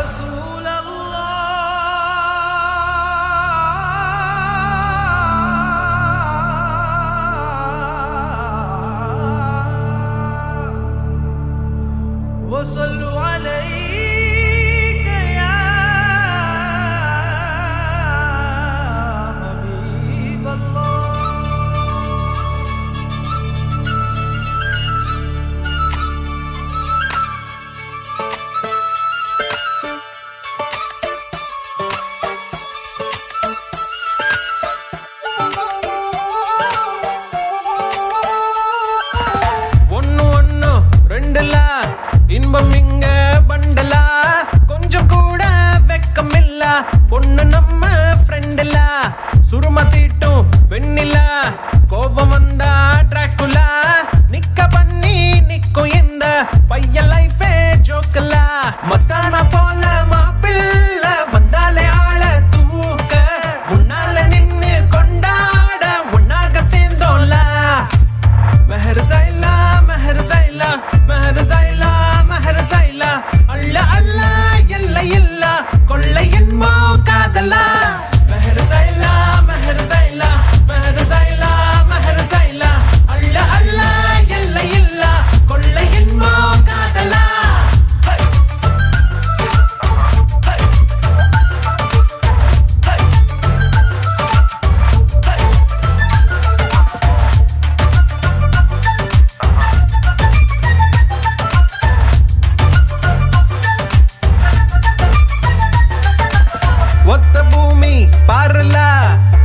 رسول الله وصلوا عليك يا حبيب الله. இன்பம் இங்க பண்டலா கொஞ்சம் கூட வெக்கமில்ல பொண்ணு நம்ம ஃப்ரெண்டுல சுரும தீட்டும் வெண்ணிலா கோபம் வந்தா டிராக்குலா நிக்க பண்ணி நிக்கும் இந்த பைய லைஃபே ஜோக்கலா மஸ்தானா போல மாப்பிள்ள வந்தாலே ஆள தூக்க முன்னால நின்னு கொண்டாட உன்னாக சேர்ந்தோம்ல மெஹர் சைலா மெஹர் சைலா மெஹர் சைலா மெஹர்சைலா அல்ல அல்ல எல்லை இல்ல கொள்ளை என்போ காதலா மெஹர்சைலா மெஹர்சைலா மெஹர்சைலா மெஹர்சைலா அல்ல அல்ல எல்லை இல்ல கொள்ளை என்போ காதலா. ஒத்த பூமி பாருல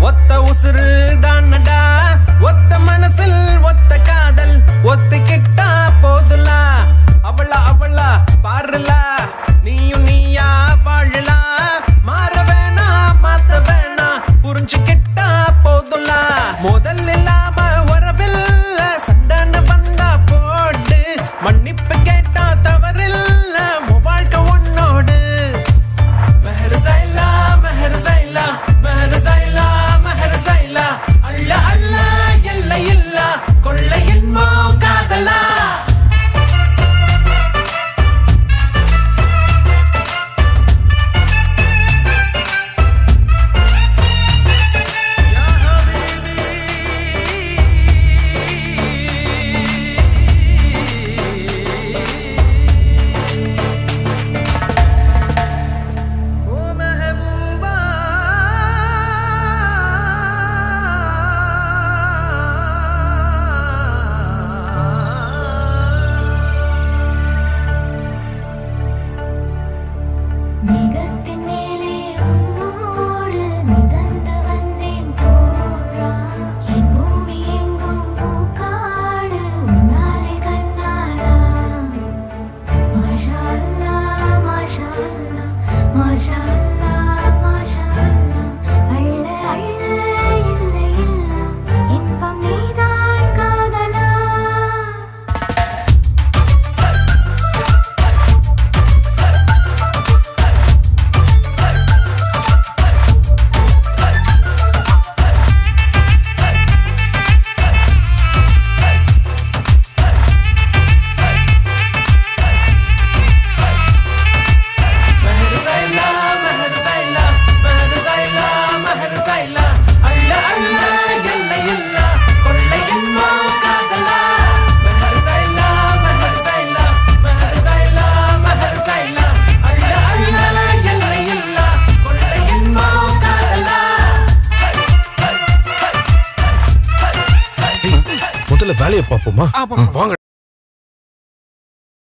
ஒத்த உசுறு தானடா ஒத்த மனசில் ஒத்த காதல் ஒத்திக்கிட்டா போதுலா அவளா அவளா பாருல நீயும் நீயா வாழலா மாற வேணா மாத்த வேணா புரிஞ்சுக்கிட்டா போதுலா முதல் இல்லாம உறவில்ல சண்டான வந்தா போடு மன்னிப்பு கேட்டா தவறில்ல வாழ்க்கை உன்னோடு மெஹர்சைலா மெஹர்சைலா மெஹர்சைலா மெஹர்சைலா அல்ல அல்ல எல்லை இல்ல கொள்ளை என்போ காதலா. மேகத்தின் மேலே உன்னோடு மிதந்து வந்தேன் தோழா என் பூமி எங்கும் பூக்காடு உன்னாலே கண்ணாடா மாஷா அல்லாஹ் மாஷா அல்லாஹ் மாஷா அல்லாஹ் மாஷா அல்லாஹ் அள்ள அள்ள இல்லை இல்ல இன்பம் நீதான் காதலா. மெஹர்சைலா மெஹர்சைலா மெஹர்சைலா மெஹர்சைலா அல்ல அல்ல எல்லை இல்ல கொள்ளை என்போ காதலா மெஹர்சைலா மெஹர்சைலா மெஹர்சைலா மெஹர்சைலா அல்ல அல்ல எல்லை இல்ல கொள்ளை என்போ காதலா. முதல்ல வேலையை பார்ப்போமா வாங்க.